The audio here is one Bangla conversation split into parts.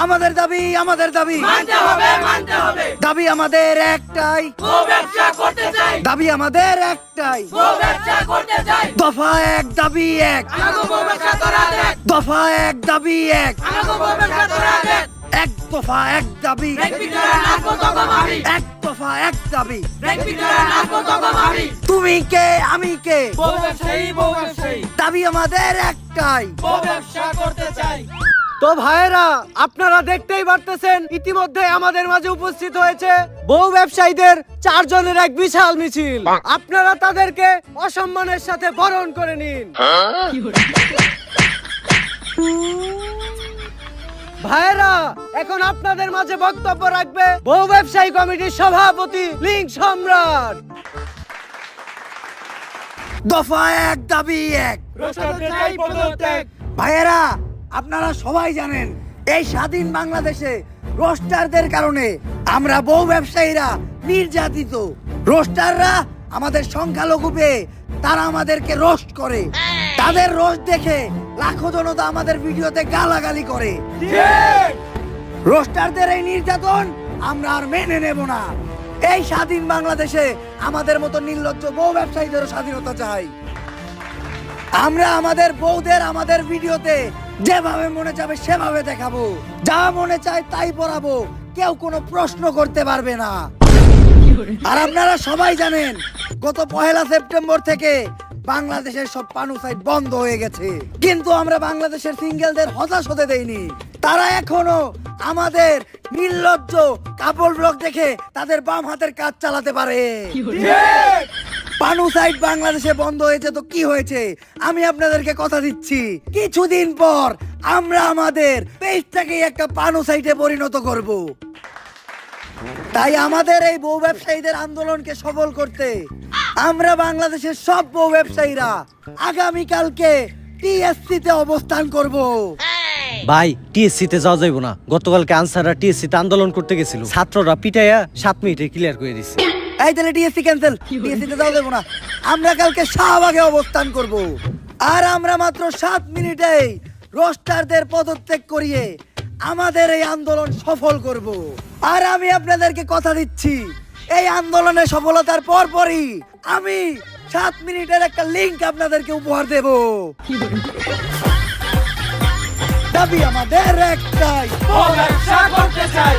আমাদের দাবি মানতে হবে দাবি আমাদের একটাই, গো ব্যবসা করতে চাই, দাবি আমাদের একটাই, গো ব্যবসা করতে চাই, দফা এক দাবি এক, আমাগো গো ব্যবসা করা দেখ, দফা এক দাবি এক, আমাগো গো ব্যবসা করা দেখ, এক দফা এক দাবি, ব্রেক ভিতরে নাচবো তখন ভাবি, এক দফা এক দাবি। ব্রেক ভিতরে নাচবো তখন ভাবি, তুমি কে আমি কে, গো ব্যবসায়ী, দাবি আমাদের একটাই। গো ব্যবসা করতে চাই। তো ভাইয়েরা, আপনারা দেখতেই পারতেছেন ইতিমধ্যে আমাদের মাঝে উপস্থিত হয়েছে বউ ব্যবসায়ীদের 4 জনের এক বিশাল মিছিল। আপনারা তাদেরকে অসম্মানের সাথে বরণ করে নিন। ভাইয়েরা, এখন আপনাদের মাঝে বক্তব্য রাখবে বউ ব্যবসায়ী কমিটির সভাপতি লিঙ্ক সম্রাট। দফা এক দাবি এক। রোস্টারদের চাই পদত্যাগ। ভাইয়েরা, আপনারা সবাই জানেন এই স্বাধীন বাংলাদেশে রোস্টারদের কারণে আমরা বউ ব্যবসায়ীরা নির্যাতিত। রোস্টাররা আমাদের সংখ্যালঘু পেয়ে তারা আমাদেরকে রোস্ট করে। তাদের রোস্ট দেখে লাখো জনতা আমাদের ভিডিওতে গালাগালি করে। রোস্টারদের এই নির্যাতন আমরা আর মেনে নেব না। এই স্বাধীন বাংলাদেশে আমাদের মতো নির্লজ্জ বউ ব্যবসায়ীদেরও স্বাধীনতা চাই। আমরা আমাদের বউদের আমাদের ভিডিওতে যেভাবে মনে যাবে সেভাবে দেখাবো, যা মনে চায় তাই পড়াবো, কেউ কোনো প্রশ্ন করতে পারবে না। আর আপনারা সবাই জানেন গত 1 সেপ্টেম্বর থেকে বাংলাদেশের সব পানু সাইট বন্ধ হয়ে গেছে, কিন্তু আমরা বাংলাদেশের সিঙ্গেলদের হতাশ হতে দেইনি। তারা এখনো আমাদের নির্লজ্জ কাপড় ব্লগ দেখে তাদের বাম হাতের কাজ চালাতে পারে। পানু সাইট বাংলাদেশে বন্ধ হয়েছে তো কি হয়েছে, আমি আপনাদেরকে কথা দিচ্ছি কিছুদিন পর আমরা আমাদের পেজটাকে একটা পানু সাইটে পরিণত করব। তাই আমাদের এই বউ ব্যবসায়ীদের আন্দোলনকে সফল করতে আমরা বাংলাদেশের সব বউ ব্যবসায়ীরা আগামীকালকে টিএসসি তে অবস্থান করব। ভাই, টিএসসি তে যাওয়া যাইব না। গতকালকে আনসাররা টিএসসি তে আন্দোলন করতে গেছিল, ছাত্ররা পিটাইয়া 7 মিনিটে ক্লিয়ার করে দিছে। এই তাহলে টিএসসি ক্যান্সেল, টিএসসি তে যাওয়া যাবে না। আমরা কালকে শাহবাগে অবস্থান করব। আর আমরা মাত্র 7 মিনিটেই রোস্টারদের পদত্যাগ করিয়ে আমাদের এই আন্দোলন সফল করব। আর আমি আপনাদেরকে কথা দিচ্ছি এই আন্দোলনের সফলতার পরপরই আমি 7 মিনিটের একটা লিংক আপনাদেরকে উপহার দেব। দাবি আমাদের একটাই, গো ব্যবসা করতে চাই।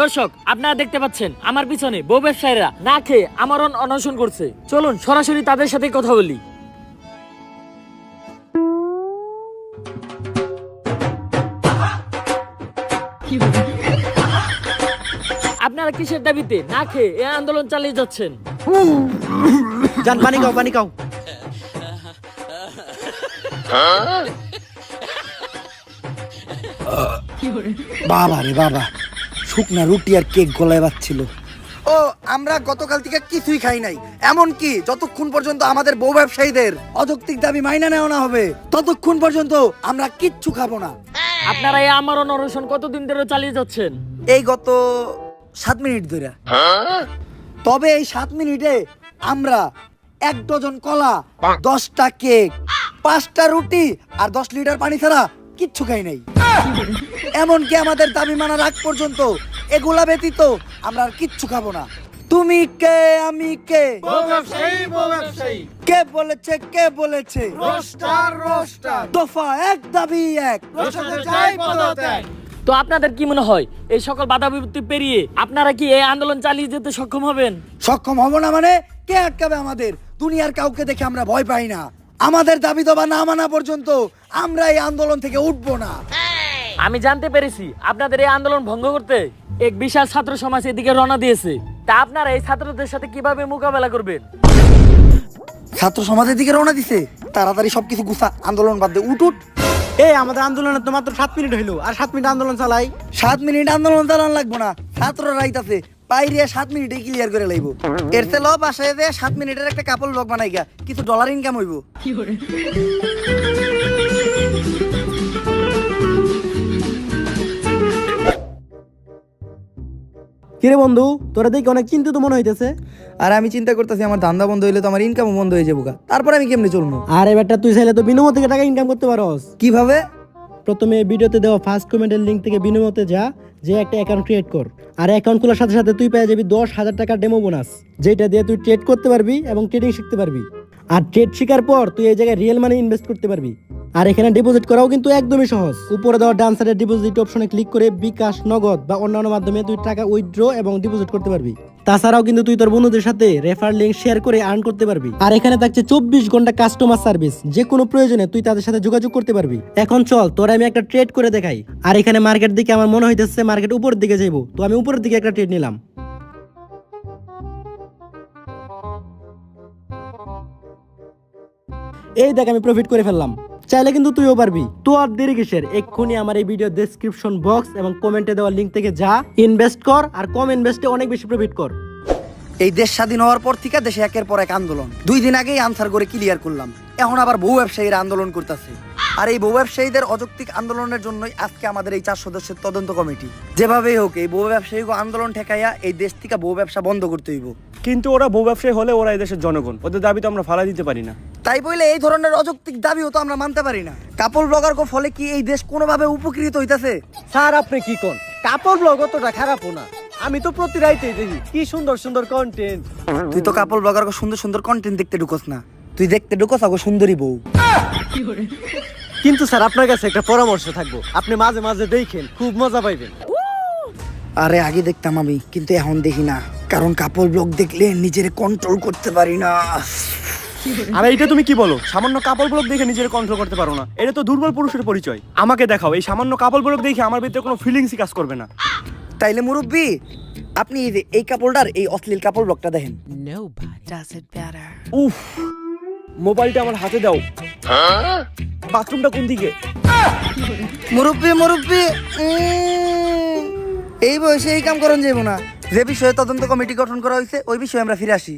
দর্শক, আপনারা দেখতে পাচ্ছেন আমার পিছনে বউ ব্যবসায়ীরা না খেয়ে আমরণ অনশন করছে। চলুন সরাসরি তাদের সাথে কথা বলি। আপনারা কিসের দাবিতে না খেয়ে এই আন্দোলন চালিয়ে যাচ্ছেন? জান, পানি খাও, পানি খাও। বাবা রে বাবা, শুকনা রুটি আর কেক গলায় বাজছিল। ও, আমরা গতকাল থেকে কিছুই খাই নাই, এমনকি যতক্ষণ পর্যন্ত আমাদের বউ ব্যবসায়ীদের অযৌক্তিক দাবি মাইনা নেওয়া না হবে ততক্ষণ পর্যন্ত আমরা কিচ্ছু খাবো না। আপনারা এই আমরণ অনশন কতদিন ধরে চালিয়ে যাচ্ছেন? এই গত 7 মিনিট ধরে। তবে এই 7 মিনিটে আমরা 1 ডজন কলা, 10টা কেক, 5টা রুটি আর 10 লিটার পানি ছাড়া কিচ্ছু খাই নাই। এমনকি আমাদের দাবি মানার আগ পর্যন্ত এগুলা ব্যতীত আমরা আর কিচ্ছু খাবো না। তুমি কে আমি কে, গো ব্যবসায়ী, কে বলেছে রোস্টার, দফা এক দাবি এক। রোস্টারদের চাই পদত্যাগ। তো আপনাদের কি মনে হয় এই সকল বাধা বিপত্তি পেরিয়ে আপনারা কি এই আন্দোলন চালিয়ে যেতে সক্ষম হবেন? সক্ষম হব না মানে কে আটকাবে আমাদের? দুনিয়ার কাউকে দেখে আমরা ভয় পাই না। আমাদের দাবি দাবা না মানা পর্যন্ত আমরা এই আন্দোলন থেকে উঠবো না। আমি জানতে পেরেছি আপনাদের এই আন্দোলন ভঙ্গ করতে এক বিশাল ছাত্র সমাজ এদিকে রওনা দিয়েছে। তা আপনারা এই ছাত্রদের সাথে কিভাবে মোকাবেলা করবেন? ছাত্র সমাজের দিকে রওনা দিছে, তাড়াতাড়ি সবকিছু গুছা, আন্দোলন বাদ দে, উঠ। এই আমাদের আন্দোলনের তো মাত্র 7 মিনিট হইলো, আর 7 মিনিট আন্দোলন চালাই। 7 মিনিট আন্দোলন চালান লাগবো না, ছাত্র রাইতাছে বাইরে 7 মিনিটে ক্লিয়ার করে লাইব। এর চেয়ে ল বাসায় যে 7 মিনিটের একটা কাপড় ব্লগ বানাই গা, কিছু ডলার ইনকাম হইব। কিরে বন্ধু, তোরা দেখি অনেক চিন্তিত মনে হইতেছে। আর আমি চিন্তা করতেছি আমার ধান্দা বন্ধ হইলে তো আমার ইনকামও বন্ধ হয়ে যাবো। তারপর আমি কেমনে চলবো? আরে বেটা, তুই চাইলে তো বিনামূল্যে টাকা ইনকাম করতে পারস। কিভাবে? প্রথমে এই ভিডিওতে দেওয়া ফার্স্ট কমেন্টের লিঙ্ক থেকে বিনিময়তে যা, যে একটা অ্যাকাউন্ট ক্রিয়েট কর। আর অ্যাকাউন্ট খোলার সাথে সাথে তুই পেয়ে যাবি 10,000 টাকার ডেমো বোনাস, যেটা দিয়ে তুই ট্রেড করতে পারবি এবং ট্রেডিং শিখতে পারবি। আর ট্রেড শেখার পর তুই এই জায়গায় রিয়েল মানি ইনভেস্ট করতে পারবি। আর এখানে ডিপোজিট করাও কিন্তু একদমই সহজ। উপরে দেওয়া ডান সাইডের ডিপোজিট অপশনে ক্লিক করে বিকাশ, নগদ বা অন্যান্য মাধ্যমে তুই টাকা উইথড্র এবং ডিপোজিট করতে পারবি। তাছাড়াও কিন্তু তুই তোর বন্ধুদের সাথে রেফার লিংক শেয়ার করে আর্ন করতে পারবি। আর এখানে থাকছে 24 ঘন্টা কাস্টমার সার্ভিস, যে কোনো প্রয়োজনে তুই তাদের সাথে যোগাযোগ করতে পারবি। এখন চল তোর আমি একটা ট্রেড করে দেখাই। আর এখানে মার্কেট দিকে আমার মনে হইতেছে মার্কেট উপরের দিকে যাইবো, তো আমি উপরের দিকে একটা ট্রেড নিলাম। এই দেখ আমি প্রফিট করে ফেললাম। চাইলে কিন্তু তুইও পারবি। তো আর দেরি কিসের, এক্ষুনি আমার এই ভিডিও ডেসক্রিপশন বক্স এবং কমেন্টে দেওয়া লিংক থেকে যা, ইনভেস্ট কর আর কম ইনভেস্টে অনেক বেশি প্রফিট কর। এই দেশ স্বাধীন হওয়ার পর থেকে দেশে একের পর এক আন্দোলন। 2 দিন আগেই আনসার করে ক্লিয়ার করলাম, এখন আবার বউ ব্যবসায়ীরা আন্দোলন করতেছে। আর এই বউ ব্যবসায়ীদের অযৌক্তিক আন্দোলনের জন্যই আজকে আমাদের এই 4 সদস্যের তদন্ত কমিটি। যেভাবেই হোক এই বউ ব্যবসায়ী আন্দোলন ঠেকাইয়া এই দেশ থেকে বউ ব্যবসা বন্ধ করতে হইব। কিন্তু ওরা বউ ব্যবসায়ী হলে ওরা এই দেশের জনগণ, ওদের দাবি তো আমরা ফালা দিতে পারি না। তাই বলে এই ধরনের অযৌক্তিক দাবিও তো আমরা মানতে পারি না। কাপল ব্লগার ফলে কি এই দেশ কোনোভাবে উপকৃত হইতাছে? স্যার আপনি কি কোন? কাপড় ব্লগ অতটা খারাপও না, আমি তো প্রতি রাইতেই দেখি কি সুন্দর সুন্দর কন্টেন্ট। তুই তো কাপল ব্লগার সুন্দর সুন্দর কন্টেন্ট দেখতে ঢুকোস না, তুই দেখতে ঢুকোস আগো সুন্দরী বউ। কিন্তু স্যার আপনার কাছে একটা পরামর্শ থাকবো, আপনি মাঝে মাঝে দেখেন, খুব মজা পাইবেন। আরে আগে দেখতাম আমি, কিন্তু এখন দেখি না, কারণ কাপল ব্লগ দেখলে নিজের কন্ট্রোল করতে পারি না। আরে এটা তুমি কি বলো? সামান্য কাপড় ব্লগ দেখে নিজের কন্ট্রোল করতে পারো না? এটা তো দুর্বল পুরুষের পরিচয়। আমাকে দেখাও এই সামান্য কাপড় ব্লগ দেখে আমার ভিতরে কোনো ফিলিংসই কাজ করবে না। তাইলে মুরব্বি আপনি এই কাপড়টার এই অশ্লীল কাপড় ব্লগটা দেখেন। উফ, মোবাইলটা আমার হাতে দাও। বাথরুমটা কোন দিকে? মুরব্বি মুরব্বি এই বয়সে এই কাম করন যাইব না। যে বিষয়ে তদন্ত কমিটি গঠন করা হয়েছে ওই বিষয়ে আমরা ফিরে আসি।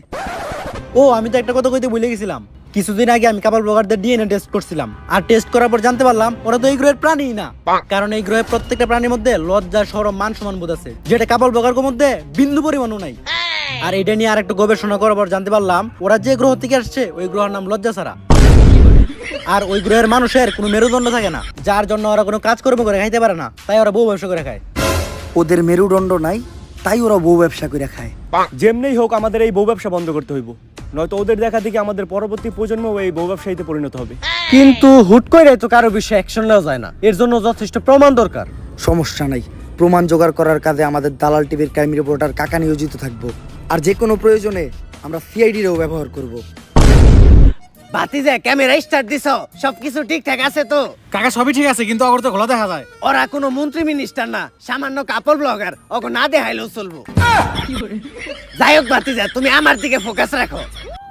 ও আমি তো একটা কথা কইতে ভুলে গেছিলাম। কিছুদিন আগে আমি কাপল ব্লগারদের ডিএনএ টেস্ট করছিলাম, আর টেস্ট করার পর জানতে পারলাম ওরা তো এই গ্রহের প্রাণী না। কারণ এই গ্রহের প্রত্যেকটা প্রাণীর মধ্যে লজ্জা, শরম, মান সম্মান বোধ আছে, যেটা কাপল ব্লগারের মধ্যে বিন্দু পরিমাণও নাই। আর এটা নিয়ে আর একটু গবেষণা করার পর জানতে পারলাম ওরা যে গ্রহ থেকে আসছে ওই গ্রহের নাম লজ্জা ছাড়া। আর ওই গ্রহের মানুষের কোনো মেরুদণ্ড থাকে না, যার জন্য ওরা কোনো কাজকর্ম করে খাইতে পারে না, তাই ওরা বউ ব্যবসা করে খায়। ওদের মেরুদণ্ড নাই তাই ওরা বউ ব্যবসা করে খায়। যেমনি হোক আমাদের এই বউ ব্যবসা বন্ধ করতে হইব, নয়তো ওদের দেখা দেখি আমাদের পরবর্তী প্রজন্ম এই বউ ব্যবসায়ীতে পরিণত হবে। কিন্তু হুট করে তো কারো বিষয়ে অ্যাকশন নেওয়া যায় না, এর জন্য যথেষ্ট প্রমাণ দরকার। সমস্যা নাই, প্রমাণ জোগাড় করার কাজে আমাদের দালাল টিভির ক্রাইম রিপোর্টার কাকা নিয়োজিত থাকবো। আর যে কোনো প্রয়োজনে আমরা সিআইডিরও ব্যবহার করব। বাতিজা ক্যামেরা স্টার্ট দিছো? সবকিছু ঠিকঠাক আছে তো? কাকা সবই ঠিক আছে, কিন্তু আগর তো খোলা দেখা যায়। ওরা কোনো মন্ত্রী মিনিস্টার না, সামান্য কাপড় ব্লগার, ওকে না দেখাইলেও চলবো। যাই হোক বাতিজা, তুমি আমার দিকে ফোকাস রাখো।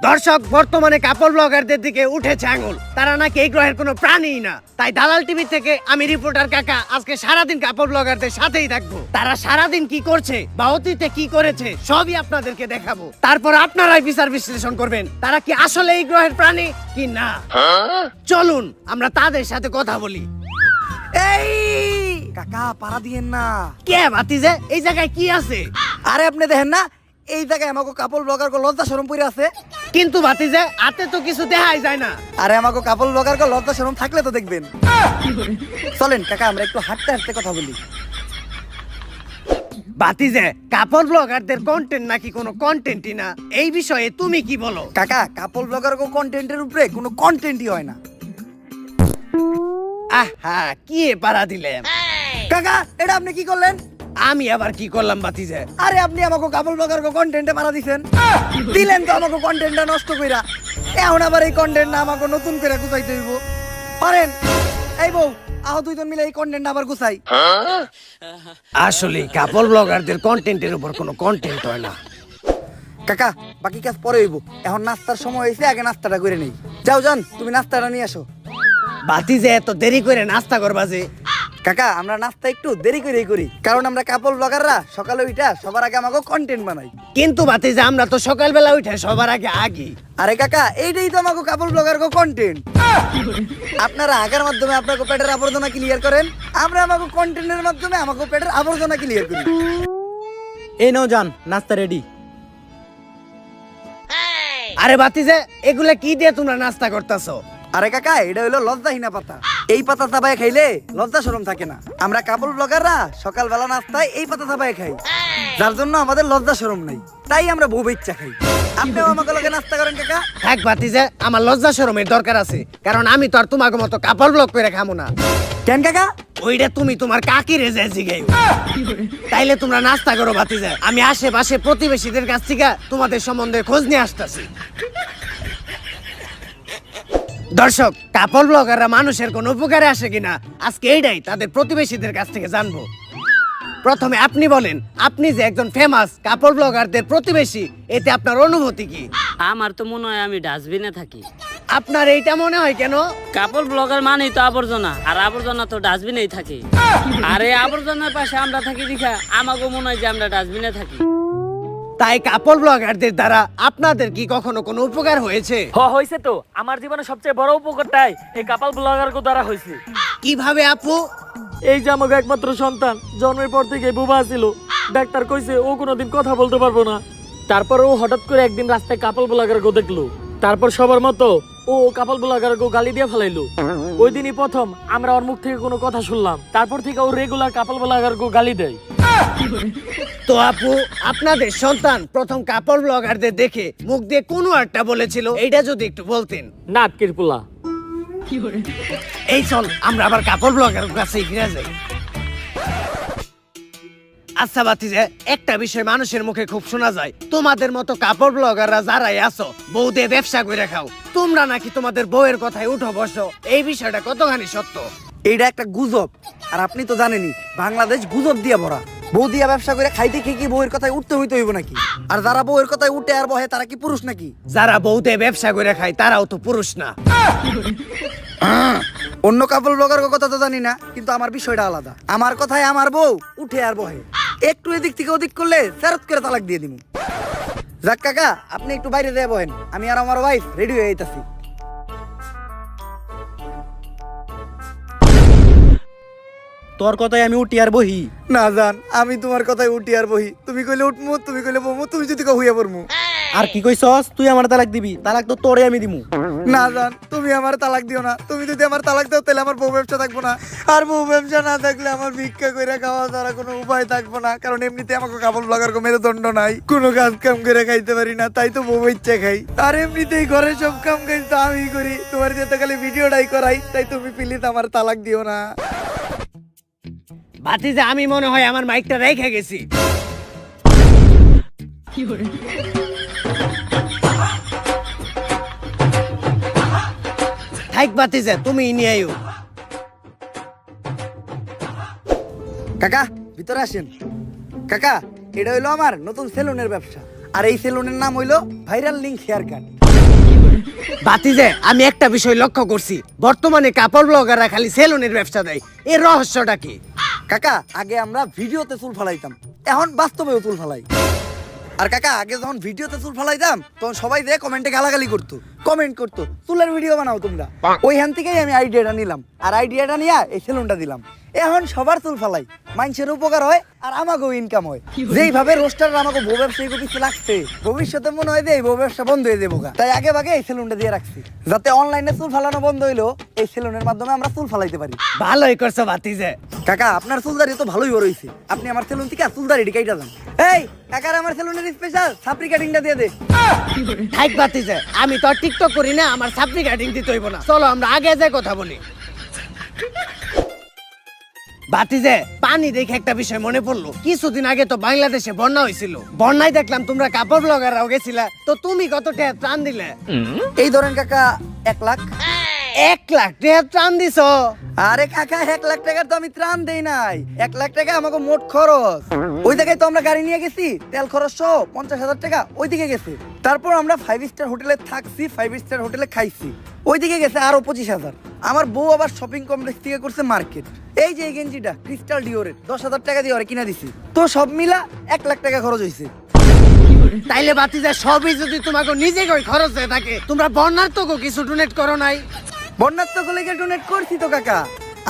দর্শক, বর্তমানে কাপড় ব্লগারদের দিকে উঠেছে আঙুল, তারা নাকি এই গ্রহের কোনো প্রাণীই না। তাই দালাল টিভি থেকে আমি রিপোর্টার কাকা আজকে সারাদিন কাপড় ব্লগারদের সাথেই থাকবো। তারা সারাদিন কি করছে বা অতীতে কি করেছে সবই আপনাদেরকে দেখাবো। তারপর আপনারাই বিচার বিশ্লেষণ করবেন তারা কি আসলে এই গ্রহের প্রাণী কি না। চলুন আমরা তাদের সাথে কথা বলি। এই কাকা পাড়া দিয়েন না। কে বাতিজা, এই জায়গায় কি আছে? আরে আপনি দেখেন না এই জায়গায় আমাকে কাপল ব্লগার লজ্জা শরম পরে আছে। কিন্তু বাতিজা হাতে তো কিছু দেখাই যায় না। আরে আমাকে কাপল ব্লগার লজ্জা শরম থাকলে তো দেখবেন। চলেন কাকা আমরা একটু হাঁটতে হাঁটতে কথা বলি। বাতিজা কাপড় ব্লগারদের কন্টেন্ট নাকি কোনো কন্টেন্টই না, এই বিষয়ে তুমি কি বলো? কাকা কাপল ব্লগার কন্টেন্টের উপরে কোনো কন্টেন্টই হয় না। আহা কি পারা দিলেন কাকা, এটা আপনি কি করলেন? আমি আবার কি করলাম বাতিজা? আরে আপনি আমাকে কাপল ব্লগার কন্টেন্টে পাড়া দিছেন, দিলেন তো আমাকে কন্টেন্টটা নষ্ট কইরা। এখন আবার এই কন্টেন্টটা আমাকে নতুন করে গুছাইতে হইব। পারেন এই বউ আহ দুইজন মিলে এই কন্টেন্ট আবার গুছাই। আসলে কাপড় ব্লগারদের কন্টেন্টের উপর কোনো কন্টেন্ট হয় না। কাকা বাকি কাজ পরে হইব, এখন নাস্তার সময় হয়েছে, আগে নাস্তাটা করে নেই। যাও যান, তুমি নাস্তাটা নিয়ে আসো। বাতিজা এত দেরি করে নাস্তা করবা যে? কাকা আমরা নাস্তা একটু দেরি করেই করি, কারণ আমরা কাপল ব্লগাররা সকালে উঠা সবার আগে আমাকে কন্টেন্ট বানাই। কিন্তু বাতিজা আমরা তো সকালবেলা উঠে সবার আগে আগে। আরে কাকা এইটাই তো আমাকে কাপল ব্লগার কন্টেন্ট। আপনারা আগার মাধ্যমে আপনাকে পেটের আবর্জনা ক্লিয়ার করেন, আমরা আমাকে কন্টেন্টের মাধ্যমে আমাকে পেটের আবর্জনা ক্লিয়ার করি। এই নাও যান, নাস্তা রেডি। আরে বাতিজা এগুলা কি দিয়ে তোমরা নাস্তা করতেছো? আরে কাকা এটা হইলো লজ্জাহীনা পাতা। এই পাতা চাবায় খাইলে লজ্জা শরম থাকে না। আমরা কাপড় ব্লগাররা সকালবেলা নাস্তায় এই পাতা চাবায় খাই, যার জন্য আমাদের লজ্জা শরম নাই, তাই আমরা বউ বেচ্চা খাই। আপনিও আমাকে লগে নাস্তা করেন কাকা? থাক ভাতিজা, আমার লজ্জা শরমের দরকার আছে, কারণ আমি তো আর তোমাকে মতো কাপড় ব্লক করে খামো না। কেন কাকা? ওইটা তুমি তোমার কাকির রেজায় জিগাই। তাইলে তোমরা নাস্তা করো ভাতিজা, আমি আশেপাশে প্রতিবেশীদের কাছ থেকে তোমাদের সম্বন্ধে খোঁজ নিয়ে আসতেছি। দর্শক, কাপড় ব্লগাররা মানুষের কোন উপকারে আসে কিনা আজকে এইটাই তাদের প্রতিবেশীদের কাছ থেকে জানবো। প্রথমে আপনি বলেন, আপনি যে একজন ফেমাস কাপড় ব্লগারদের প্রতিবেশী, এতে আপনার অনুভূতি কি? আমার তো মনে হয় আমি ডাস্টবিনে থাকি। আপনার এইটা মনে হয় কেন? কাপড় ব্লগার মানেই তো আবর্জনা, আর আবর্জনা তো ডাস্টবিনেই থাকে। আর এই আবর্জনার পাশে আমরা থাকি দেখা আমাকেও মনে হয় যে আমরা ডাস্টবিনে থাকি। তাই কাপড় ব্লগারদের দ্বারা আপনাদের কি কখনো কোনো উপকার হয়েছে? হয়েছে তো। আমার জীবনে সবচেয়ে বড় উপকারটাই এই কাপল ব্লগার দ্বারা হয়েছে। কিভাবে আপু? এই যে আমাকে একমাত্র সন্তান জন্মের পর থেকে বুবা ছিল, ডাক্তার কইছে ও কোনোদিন কথা বলতে পারবো না। তারপর ও হঠাৎ করে একদিন রাস্তায় কাপল ব্লগার দেখলো, তারপর সবার মতো ও কাপল ব্লগার গালি দিয়ে ফেলাইলো। ওই দিনই প্রথম আমরা ওর মুখ থেকে কোনো কথা শুনলাম, তারপর থেকে ও রেগুলার কাপল ব্লগার গালি দেয়। তো আপু, আপনাদের সন্তান প্রথম কাপড় ব্লগারদের দেখে মুখ দিয়ে কোন একটা বলেছিল, এইটা যদি একটু বলতেন। নাট কিরপুলা। এই চল আমরা আবার কাপড় ব্লগার কাছে ফিরে যাই। আচ্ছা ভাতিজা, একটা বিষয় মানুষের মুখে খুব শোনা যায়, তোমাদের মতো কাপড় ব্লগাররা যারাই আছো বউ দিয়ে ব্যবসা করে খাও, তোমরা নাকি তোমাদের বউয়ের কথায় উঠো বসো, এই বিষয়টা কতখানি সত্য? এইটা একটা গুজব, আর আপনি তো জানেনই বাংলাদেশ গুজব দিয়ে ভরা। বউ দিয়া ব্যবসা করে খাইতে খেয়ে কি বউয়ের কথায় উঠতে হইতে হইব নাকি? আর যারা বউয়ের কথায় উঠে আর বহে তারা কি পুরুষ নাকি? যারা বউ দিয়ে ব্যবসা করে খায় তারাও তো পুরুষ না। অন্য কাপল ব্লগার কথা তো জানি না, কিন্তু আমার বিষয়টা আলাদা। আমার কথায় আমার বউ উঠে আর বহে, একটু এদিক থেকে ওদিক করলে ফেরত করে তালাক দিয়ে দিব। যাক কাকা, আপনি একটু বাইরে যেয়ে বহেন, আমি আর আমার ওয়াইফ রেডি হয়ে যাইতাছি। তোর কথাই আমি উঠি আর বহি। না জান, আমি তোমার কথায় উঠি আর বহি। তুমি কইলে উঠমু, তুমি কইলে বমু, তুমি যদি কও হইয়া পড়মু। আর কি কইছস? তুই আমার তালাক দিবি? তালাক তো তোরে আমি দিমু। না জান, তুমি আমার তালাক দিও না। তুমি যদি আমার তালাক দাও তাহলে আমার বউ ব্যবসা থাকবো না, আর বউ ব্যবসা না থাকলে আমার ভিক্ষা করে খাওয়া ছাড়া কোনো উপায় থাকবো না। কারণ এমনিতে আমাকে কাপড় ব্লগার মেরুদণ্ড নাই, কোনো কাজ কাম করে খাইতে পারি না, তাই তো বউ ইচ্ছা খাই। আর এমনিতেই ঘরে সব কাম কাজ তো আমি করি, তোমার যেতে খালি ভিডিওটাই করাই। তাই তুমি প্লিজ আমার তালাক দিও না। ভাতিজা, আমি মনে হয় আমার মাইকটা রেখে গেছি। থাক ভাতিজা, তুমি নিয়ে আইও। কাকা ভিতরে আসেন। কাকা, এটা হইলো আমার নতুন সেলুনের ব্যবসা, আর এই সেলুনের নাম হইলো ভাইরাল লিংক হেয়ার কাট। ভাতিজা, আমি একটা বিষয় লক্ষ্য করছি, বর্তমানে কাপড় ব্লগাররা খালি সেলুনের ব্যবসা দেয়, এর রহস্যটা কি? কাকা, আগে আমরা ভিডিওতে চুল ফালাইতাম, এখন বাস্তবেও চুল ফালাই। আর কাকা, আগে যখন ভিডিওতে চুল ফালাইতাম তখন সবাই যে কমেন্টে গালাগালি করতো, কমেন্ট করতো চুলের ভিডিও বানাও তোমরা। ওইখান থেকেই আমি আইডিয়াটা নিলাম, আর আইডিয়াটা নিয়ে এই সেলুনটা দিলাম। এখন সবার চুল ফালাই, মানুষের উপকার হয় আর আমাকেও ইনকাম হয়। যেইভাবে রোস্টার আমাকে বউ ব্যবসায়ী পিছিয়ে লাগছে, ভবিষ্যতে মনে হয় যে এই বউ ব্যবসা বন্ধ হয়ে যাবো। তাই আগে ভাগে এই সেলুনটা দিয়ে রাখছি, যাতে অনলাইনে চুল ফালানো বন্ধ হইলো এই সেলুনের মাধ্যমে আমরা চুল ফালাইতে পারি। ভালোই করছো ভাতিজা। কাকা, আপনার চুলদারি তো ভালোই বড় হইছে, আপনি আমার সেলুন থেকে চুলদারি কাইটা যান। এই কাকার আমার সেলুনের স্পেশাল সাপরি কাটিংটা দিয়ে দে। থাক ভাতিজা, আমি তো আর টিকটক করি না, আমার সাপড়ি কাটিং দিতে হইব না। চলো আমরা আগে যাই কথা বলি। ভাতিজা, পানি দেখে একটা বিষয় মনে পড়লো, কিছুদিন আগে তো বাংলাদেশে বন্যা হয়েছিল, বন্যায় দেখলাম তোমরা কাপড় ব্লগাররাও গেছিলা, তো তুমি কত টাকা ত্রাণ দিলে? এই ধরেন কাকা 1 লাখ। 1 লাখ টাকা ত্রাণ দিছ? আরে কাকা, 1 লাখ টাকার তো আমি ত্রাণ দেই নাই, 1 লাখ টাকা আমাকে মোট খরচ। ওই জায়গায় তো আমরা গাড়ি নিয়ে গেছি, তেল খরচ সহ 50,000 টাকা ওইদিকে গেছে। তারপর আমরা 5 স্টার হোটেলে থাকছি, 5 স্টার হোটেলে খাইছি, ওইদিকে গেছে আরো 25,000। আমার বউ আবার শপিং কমপ্লেক্স থেকে করছে মার্কেট। এই যে এই গেঞ্জিটা ক্রিস্টাল ডিওরের 10,000 টাকা দিয়ে ওরে কিনা দিছি, তো সব মিলা 1 লাখ টাকা খরচ হয়েছে। তাইলে ভাতিজা, সবই যদি তোমাকে নিজে কই খরচ হয়ে থাকে, তোমরা বন্যার তো কিছু ডোনেট করো নাই? বন্যার তো কলেজে ডোনেট করছি তো কাকা,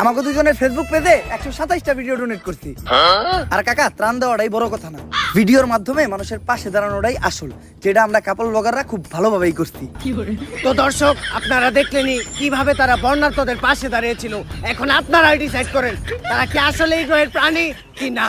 আমাকে দুজনের ফেসবুক পেজে 127টা ভিডিও ডোনেট করছি। আর কাকা, ত্রাণ দেওয়াটাই বড় কথা না, ভিডিওর মাধ্যমে মানুষের পাশে দাঁড়ানোটাই আসল, যেটা আমরা কাপল ব্লগাররা খুব ভালোভাবেই করছি। তো দর্শক, আপনারা দেখলেনই কিভাবে তারা বর্ণার্থদের পাশে দাঁড়িয়েছিল। এখন আপনারাই ডিসাইড করেন তারা কি আসলে এই গ্রহের প্রাণী কি না।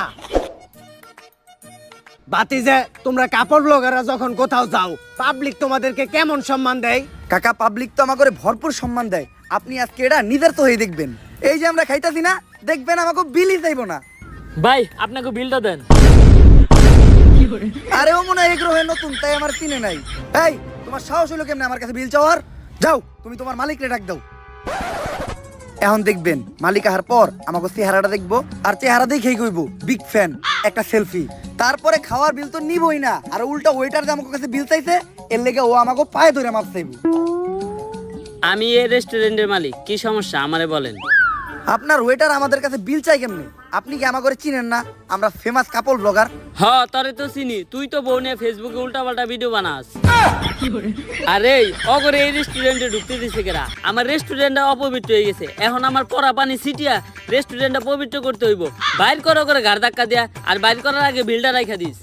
বাতিজে, তোমরা কাপড় ব্লগাররা যখন কোথাও যাও, পাবলিক তোমাদেরকে কেমন সম্মান দেয়? কাকা, পাবলিক তো আমাকে ভরপুর সম্মান দেয়। আপনি আজকে এটা নিজের তো হয়ে দেখবেন। এই যে আমরা খাইতাছি না, দেখবেন আমাকে বিলই চাইবো না। ভাই আপনাকে বিলটা দেন। আরে ও মনে হয় এই গ্রহে নতুন, তাই আমার চিনে নাই। এই, তোমার সাহস হলো কেমনে আমার কাছে বিল চাওয়ার? যাও, তুমি তোমার মালিকরে ডাক দাও। এখন দেখবেন মালিক আসার পর আমাকে চেহারাটা দেখবো, আর চেহারা দেখেই কইবো বিগ ফ্যান, একটা সেলফি। তারপরে খাওয়ার বিল তো নিবই না, আর উল্টা ওয়েটার যে আমাকে কাছে বিল চাইছে, এর লেগে ও আমাকে পায়ে ধরে মাপ চাইবো। আমি এই রেস্টুরেন্টের মালিক, কি সমস্যা আমারে বলেন। আপনার ওয়েটার আমাদের কাছে বিল চাই কেমনে? আপনি কি আমাকে চিনেন না? আমরা ফেমাস কাপল ব্লগার। হ, তরে তো চিনি, তুই তো বউ নিয়ে ফেসবুকে উল্টাপাল্টা ভিডিও বানাস। আরে অগরে এই রেস্টুরেন্টে ঢুকতে দিছে কেরা? আমার রেস্টুরেন্টটা অপবিত্র হয়ে গেছে, এখন আমার পরা পানি ছিটিয়া রেস্টুরেন্টটা পবিত্র করতে হইব। বাইর করো করে ঘাড় ধাক্কা দিয়া, আর বাইর করার আগে বিলটা রাখা দিস।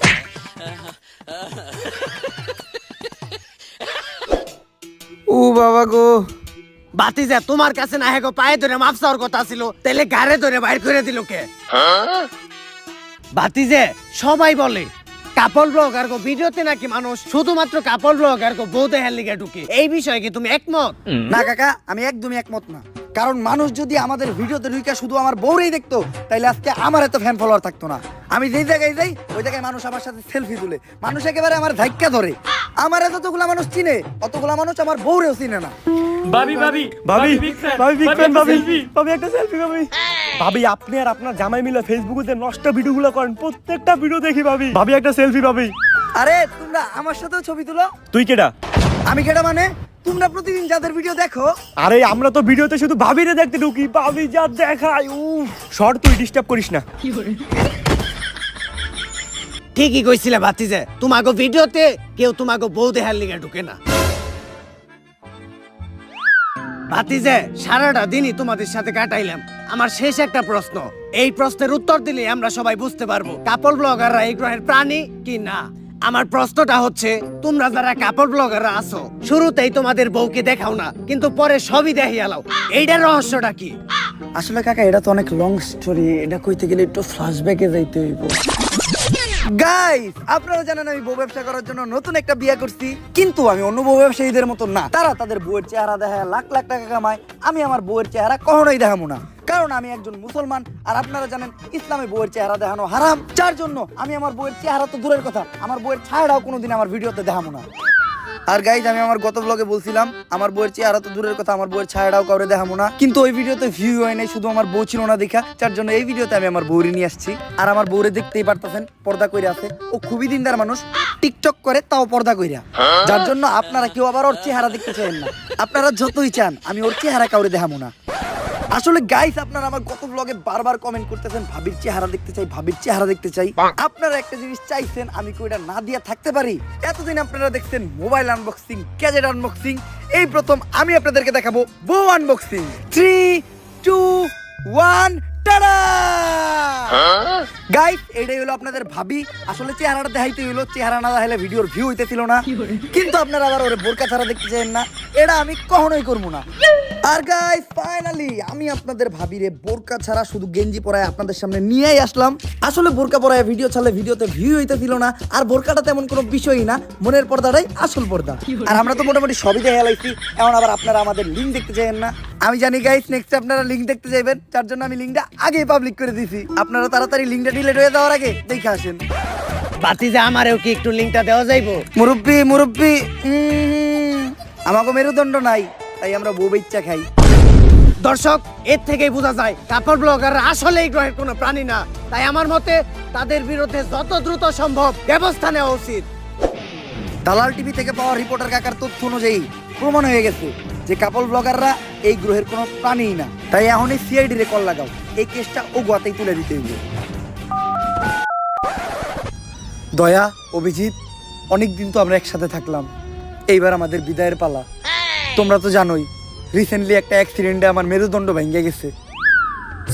ও বাবা গো, বাতিজে, তোমার কাছে না হেগো পায়ে ধরে মাপ চাওয়ার কথা ছিল, তাহলে গাড়ে ধরে বাইর করে দিল কে? বাতিজে, সবাই বলে কাপল ব্লগার গো ভিডিওতে নাকি মানুষ শুধুমাত্র কাপল ব্লগার গো বউ দেখার লিগে ঢুকে। এই বিষয়ে কি তুমি একমত? না কাকা, আমি একদমই একমত না। কারণ মানুষ যদি আমাদের ভিডিওতে ঢুকে শুধু আমার বউরেই দেখতো, তাইলে আজকে আমার এত ফ্যান ফলোয়ার থাকতো না। আমি যেই জায়গায় যাই, ওই জায়গায় মানুষ আমার সাথে সেলফি তুলে, মানুষ একেবারে আমার ধাক্কা ধরে। আমার যতগুলা মানুষ চিনে, অতগুলা মানুষ আমার বউরেও চিনে না। ভাবি ভাবি ভাবি, বিগ ফ্যান, ভাবি বিগ ফ্যান, ভাবি selfie। ভাবি একটা সেলফি ভাবি। ভাবি, আপনি আর আপনার জামাই মিলে ফেসবুকে যে নষ্ট ভিডিওগুলো করেন, প্রত্যেকটা ভিডিও দেখি ভাবি। ভাবি একটা সেলফি ভাবি। আরে তোমরা আমার সাথেও ছবি তুলো। তুই কেডা? আমি কেডা মানে? তোমরা প্রতিদিন যাদের ভিডিও দেখো। আরে আমরা তো ভিডিওতে শুধু ভাবিরে দেখতে ঢুকি, ভাবি যা দেখায়, শর্ট, তুই ডিস্টার্ব করিস না। ঠিকই কইছিলে বাতিজে, তোমাগো ভিডিওতে কেউ তোমাগো বউ দেখার লিগে ঢুকে না। বাতিজে, সারাটা দিনই তোমাদের সাথে কাটাইলাম। আমার শেষ একটা প্রশ্ন, এই প্রশ্নের উত্তর দিলে আমরা সবাই বুঝতে পারবো কাপল ব্লগাররা এই গ্রহের প্রাণী কি না। আমার প্রশ্নটা হচ্ছে, তোমরা যারা কাপল ব্লগাররা আছো, শুরুতেই তোমাদের বউকে দেখাও না, কিন্তু পরে সবই দেখিয়ালাও। এইটার রহস্যটা কি? আসলে কাকা, এটা তো অনেক লং স্টোরি, এটা কইতে গেলে একটু ফ্ল্যাশব্যাকে যাইতে হইব। গাইস, আপনারা জানেন আমি বউ ব্যবসা করার জন্য নতুন একটা বিয়ে করছি, কিন্তু আমি অন্য বউ ব্যবসায়ীদের মতো না। তারা তাদের বউয়ের চেহারা দেখায় লাখ লাখ টাকা কামায়, আমি আমার বউয়ের চেহারা কখনোই দেখাবো না। কারণ আমি একজন মুসলমান, আর আপনারা জানেন ইসলামে বউয়ের চেহারা দেখানো হারাম। যার জন্য আমি আমার বউয়ের চেহারা তো দূরের কথা, আমার বউয়ের ছায়াটাও কোনোদিন আমার ভিডিওতে দেখাবো না। আর গাইজ, আমি আমার গত ব্লগে বলছিলাম আমার বউয়ের চেহারা তো দূরের কথা, আমার বউয়ের ছায়াটাও কাউরে দেখাবো না। কিন্তু ওই ভিডিওতে ভিউ হয় নাই, শুধু আমার বউ ছিল না দেখা। যার জন্য এই ভিডিওতে আমি আমার বউরে নিয়ে আসছি। আর আমার বউরে দেখতেই পারতেছেন, পর্দা কইরা আছে। ও খুবই দিনদার মানুষ, টিকটক করে, তাও পর্দা কইরা। যার জন্য আপনারা কেউ আবার ওর চেহারা দেখতে চান না। আপনারা যতই চান, আমি ওর চেহারা কাউরে দেখাবো না। আসলে গাইস, আপনারা আমার গত ব্লগে বারবার কমেন্ট করতেছেন ভাবির চেহারা দেখতে চাই, ভাবির চেহারা দেখতে চাই। আপনারা একটা জিনিস চাইছেন, আমি কি ওটা না দিয়া থাকতে পারি? এতদিন আপনারা দেখছেন মোবাইল আনবক্সিং, গ্যাজেট আনবক্সিং, এই প্রথম আমি আপনাদেরকে দেখাবো বউ আনবক্সিং। 3, 2, 1, টাডা! গাইস, এটাই হলো আপনাদের ভাবি। আসলে চেহারাটা দেখাইতে হইলো, চেহারা না দেখাইলে ভিডিওর ভিউ হইতেছিল না। কিন্তু আপনারা আবার ওরে বোরকা ছাড়া দেখতে চান না, এটা আমি কখনোই করবো না। আর গাইস, ফাইনালি আমি আপনাদের ভাবিরে বোরকা ছাড়া শুধু গেঞ্জি পরায় আপনাদের সামনে নিয়েই আসলাম। আসলে বোরকা পরায় ভিডিও ছাড়লে ভিডিওতে ভিউ হইতেছিল না, আর বোরকাটা তেমন কোনো বিষয়ই না, মনের পর্দাটাই আসল পর্দা। আর আমরা তো মোটামুটি সবই দেখে লাইছি, এখন আবার আপনারা আমাদের লিঙ্ক দেখতে চাইেন না। আমি জানি গাইস, নেক্সট আপনারা লিঙ্ক দেখতে চাইবেন, তার জন্য আমি লিঙ্কটা আগেই পাবলিক করে দিছি। আপনারা তাড়াতাড়ি লিঙ্কটা ডিলিট হয়ে যাওয়ার আগে দেখে আসেন। বাতিজে, আমারেও কি একটু লিঙ্কটা দেওয়া যাইবো? মুরব্বি মুরব্বি, আমাকে মেরুদণ্ড নাই, তাই আমরা বউ বেচ্চা খাই। দর্শক, এর থেকেই বোঝা যায় কাপড় ব্লগাররা আসলে এই গ্রহের কোনো প্রাণী না। তাই আমার মতে তাদের বিরুদ্ধে যত দ্রুত সম্ভব ব্যবস্থা নেওয়া উচিত। দালাল টিভি থেকে পাওয়া রিপোর্টার কাকার তথ্য অনুযায়ী প্রমাণ হয়ে গেছে যে কাপল ব্লগাররা এই গ্রহের কোনো প্রাণীই না। তাই এখনই সিআইডি রে কল লাগাও, এই কেসটা ও গোয়াতেই তুলে দিতে হইবে। দয়া, অভিজিৎ, অনেকদিন তো আমরা একসাথে থাকলাম, এইবার আমাদের বিদায়ের পালা। তোমরা তো জানোই রিসেন্টলি একটা অ্যাক্সিডেন্টে আমার মেরুদণ্ড ভেঙে গেছে।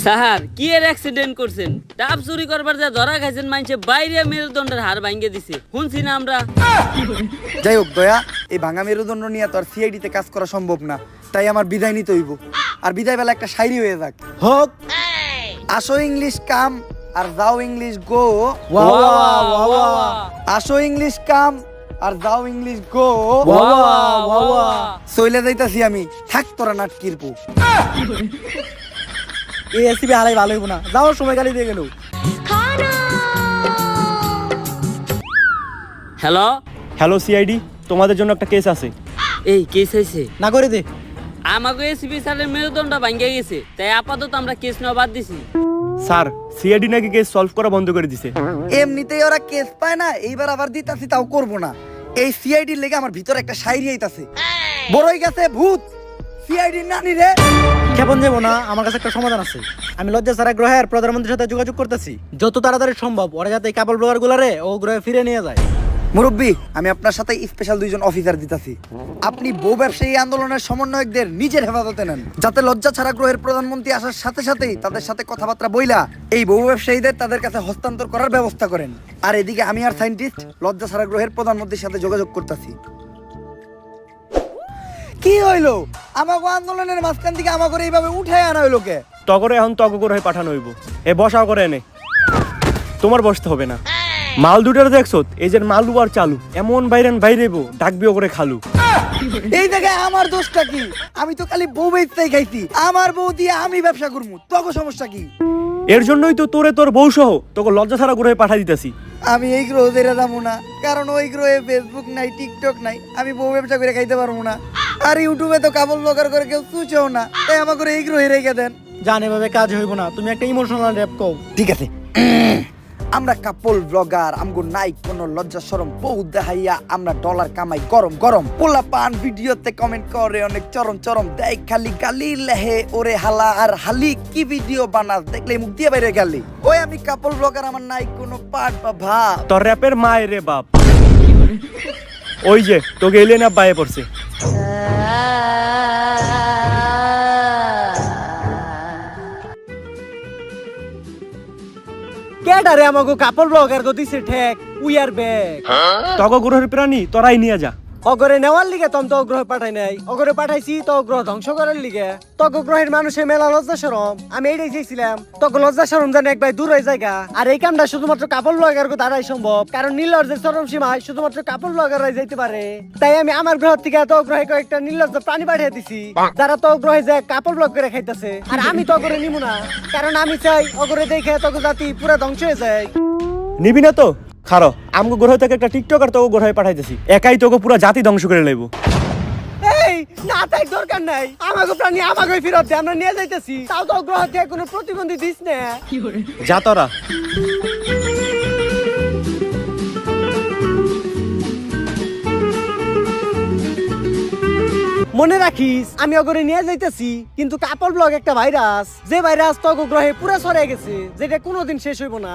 স্যার কি এর অ্যাক্সিডেন্ট করছেন? ডাব চুরি করবার যা ধরা খাইছেন মাইনছে বাইরে মেরুদণ্ডের হাড় ভাঙ্গে দিছে, শুনছি না আমরা। যাই হোক দয়া, এই ভাঙা মেরুদণ্ড নিয়ে তো আর সিআইডি তে কাজ করা সম্ভব না, তাই আমার বিদায় নিতে হইব। আর বিদায় বেলা একটা শায়রি হয়ে যাক। হোক। আসো ইংলিশ কাম আর যাও ইংলিশ গো। ওয়া ওয়া ওয়া ওয়া আসো ইংলিশ কাম আর যাও ইংলিশ গো। ওয়া ওয়া ওয়া চইলে যাইতাছি আমি, থাক তোরা নাটকির পো। এই এসিবি হালাই ভালো হইব না, যাওয়ার সময় গালি দিয়ে গেল। হ্যালো হ্যালো সিআইডি, তোমাদের জন্য একটা কেস আছে। এই কেস হয়েছে? না করে দে। আমাকে এসপি স্যারের মেরুদণ্ড ভাঙ্গে গেছে, তাই আপাতত আমরা কেস নেওয়া বাদ দিছি। স্যার সিআইডি নাকি কেস সলভ করা বন্ধ করে দিছে। এমনিতেই ওরা কেস পায় না, এইবার আবার দিতাছি তাও করব না। এই সিআইডির লেগে আমার ভিতরে একটা শায়রি আইতাছে। বড়ই গেছে ভূত, সিআইডি নানি রে। ক্ষেপণ যাবো না, আমার কাছে একটা সমাধান আছে। আমি লজ্জা ছাড়া গ্রহের প্রধানমন্ত্রীর সাথে যোগাযোগ করতেছি, যত তাড়াতাড়ি সম্ভব ওরা যাতে এই কাপল ব্লগার গুলারে ও গ্রহে ফিরে নিয়ে যায়। মুরব্বী, আমি আপনার সাথে স্পেশাল 2 জন অফিসার দিতাছি। আপনি বউ ব্যবসায়ী আন্দোলনের সমন্বয়কদের নিজের হেফাজতে নেন, যাতে লজ্জা ছাড়া গ্রহের প্রধানমন্ত্রী আসার সাথে সাথেই তাদের সাথে কথাবার্তা বইলা এই বউ ব্যবসায়ীদের তাদের কাছে হস্তান্তর করার ব্যবস্থা করেন। আর এদিকে আমি আর সায়েন্টিস্ট লজ্জা ছাড়া গ্রহের প্রধানমন্ত্রীর সাথে যোগাযোগ করতেছি। কি হইলো? আমাকে আন্দোলনের মাঝখান থেকে আমাকে এইভাবে উঠায় আনা হইলো কে? তগরে এখন তগর হয়ে পাঠানো হইব। এ বসাও করে এনে, তোমার বসতে হবে না। মাল দুটার দেখছো, এই যে মালু আর চালু এমন বাইরেন বাইরেবো, ডাকবিও করে খালু। এই জায়গায় আমার দোষটা কি? আমি তো খালি বউ বেচতেই খাইছি, আমার বউ দিয়ে আমি ব্যবসা করবো, তোকে সমস্যা কি? এর জন্যই তো তোরে তোর বউ সহ তোকে লজ্জা ছাড়া গ্রহে পাঠাই দিতেছি। আমি এই গ্রহ ছেড়ে যাবো না, কারণ ওই গ্রহে ফেসবুক নাই, টিকটক নাই, আমি বউ ব্যবসা করে খাইতে পারবো না। আর ইউটিউবে তো কাপল ব্লগার করে কেউ চুচেও না, তাই আমাকে এই গ্রহে রেখে দেন। জান এভাবে কাজ হইব না, তুমি একটা ইমোশনাল র‍্যাপ কও। ঠিক আছে, আমরা কাপল ব্লগার, আমগো নাই কোনো লজ্জা শরম, বউ দেখাইয়া আমরা ডলার কামাই গরম গরম। পোলা পান ভিডিওতে কমেন্ট করে অনেক চরম চরম, দেয় খালি গালি লেহে ওরে হালা আর হালি, কি ভিডিও বানাস দেখলে মুখ দিয়ে বাইরে গালি। ওই আমি কাপল ব্লগার, আমার নাই কোনো পাট বা ভাব। তোর র্যাপের মায়ের রে বাপ, ওই যে তোকে এলিয়েন আপ বাইরে পড়ছে। কেডারে আমাকে কাপল ব্লগার গো দিছে ঠেক, উই আর ব্যাক। তগ গ্রহের প্রাণী তোরাই নিয়ে যা। অগরে নেওয়ার লিগে তম তো গ্রহ পাঠাই নাই, অগরে পাঠাইছি তো গ্রহ ধ্বংস করার লিগে। তক গ্রহের মানুষের মেলা লজ্জা শরম, আমি এইটাই চাইছিলাম তক লজ্জা শরম যেন একবার দূর হয়ে জায়গা। আর এই কামটা শুধুমাত্র কাপল ব্লগার গো দ্বারাই সম্ভব, কারণ নীলজ্জের চরম সীমায় শুধুমাত্র কাপল ব্লগাররাই যাইতে পারে। তাই আমি আমার গ্রহ থেকে তো গ্রহে কয়েকটা নীলজ্জ প্রাণী পাঠিয়ে দিছি, যারা তো গ্রহে যায় কাপল ব্লগ করে খাইতেছে। আর আমি তো অগরে নিব না, কারণ আমি চাই অগরে দেখে তক জাতি পুরো ধ্বংস হয়ে যায়। নিবি না তো খারো, আমগো গ্রহ থেকে একটা টিকটক আর তোকে গ্রহে পাঠাইতেছি, একাই তোকে পুরো জাতি ধ্বংস করে লইব। এই না, তাই দরকার নাই, আমাকে প্রাণী আমাকে ফেরত দে, আমরা নিয়ে যাইতেছি। তাও তো গ্রহ থেকে কোনো প্রতিবন্ধী দিস না। যা তোরা। মনে রাখিস আমি অগরে নিয়ে যাইতেছি, কিন্তু কাপল ব্লগ একটা ভাইরাস, যে ভাইরাস তো গ্রহে পুরো ছড়িয়ে গেছে, যেটা কোনোদিন শেষ হইব না।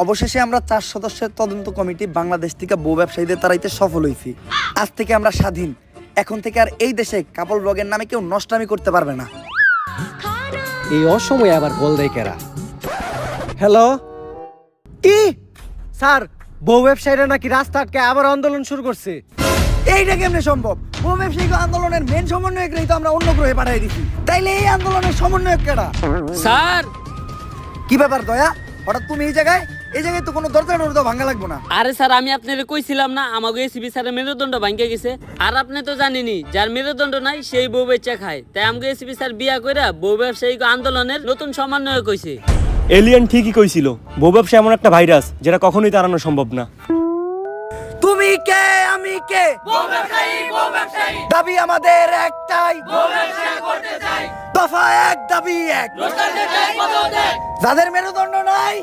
অবশেষে আমরা 4 সদস্যের তদন্ত কমিটি বাংলাদেশ থেকে বউ ব্যবসায়ীদের তাড়াইতে সফল হয়েছি। আজ থেকে আমরা স্বাধীন, এখন থেকে আর এই দেশে কাপল ব্লগের নামে কেউ নষ্টামি করতে পারবে না। এই অসময়ে আবার কল দেয় কেরা? হ্যালো, কি স্যার, বউ ব্যবসায়ীরা নাকি রাস্তা আটকে আবার আন্দোলন শুরু করছে। এইটা কেমনে সম্ভব? বউ ব্যবসায়ী আন্দোলনের মেন সমন্বয়করাই তো আমরা অন্য গ্রহে পাঠিয়ে দিছি, তাইলে এই আন্দোলনের সমন্বয়ক কেডা? স্যার কি ব্যাপার দয়া, হঠাৎ তুমি এই জায়গায় তো কোনো দরজা টরজা ভাঙা লাগবো না। আরে স্যার, আমি আপনাকে কইছিলাম না আমাকে এসপি স্যারের মেরুদণ্ড ভাঙ্গে গেছে। আর আপনি তো জানেনই, যার মেরুদণ্ড নাই সেই বউ বেচা খায়। তাই আমাকে এসপি স্যার বিয়া কইরা বউ ব্যবসায়ী আন্দোলনের নতুন সমন্বয়ক হইছে। এলিয়েন ঠিকই কইছিল, বউ ব্যবসা এমন একটা ভাইরাস যেটা কখনোই তাড়ানো সম্ভব না। তুমি কে আমি কে, দাবি আমাদের একটাই, দফা এক দাবি এক, যাদের মেরুদণ্ড নাই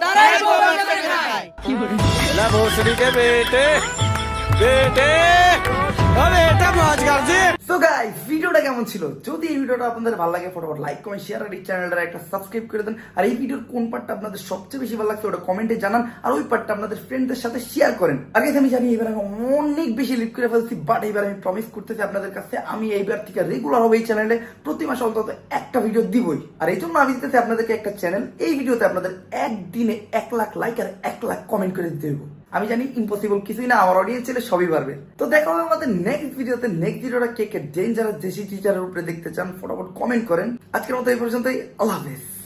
তো গাইস ভিডিওটা কেমন ছিল? যদি এই ভিডিওটা আপনাদের ভালো লাগে ফটোফট লাইক কমেন্ট শেয়ার আর এই চ্যানেলটা একটা সাবস্ক্রাইব করে দেন। আর এই ভিডিওর কোন পার্টটা আপনাদের সবচেয়ে বেশি ভালো লাগছে ওটা কমেন্টে জানান, আর ওই পার্টটা আপনাদের ফ্রেন্ডদের সাথে শেয়ার করেন। আর গাইস আমি জানি এবার আমি অনেক বেশি লিপ করে ফেলছি, বাট এবার আমি প্রমিস করতেছি আপনাদের কাছে আমি এইবার থেকে রেগুলার হবে এই চ্যানেলে প্রতি মাসে অন্তত একটা ভিডিও দিবই। আর এই জন্য আমি দিতেছি আপনাদেরকে একটা চ্যানেল, এই ভিডিওতে আপনাদের একদিনে 1 লাখ লাইক আর 1 লাখ কমেন্ট করে দিতে হবে। আমি জানি ইম্পসিবল কিছুই না, আমার অডিয়েন্স ছেলে সবই পারবে। তো দেখা হবে আমাদের নেক্সট ভিডিওতে। নেক্সট ভিডিওটা কে কে ডেঞ্জারাস দেশি টিচারের উপরে দেখতে চান ফটাফট কমেন্ট করেন। আজকের মতো এই পর্যন্তই, আল্লাহ হাফেজ।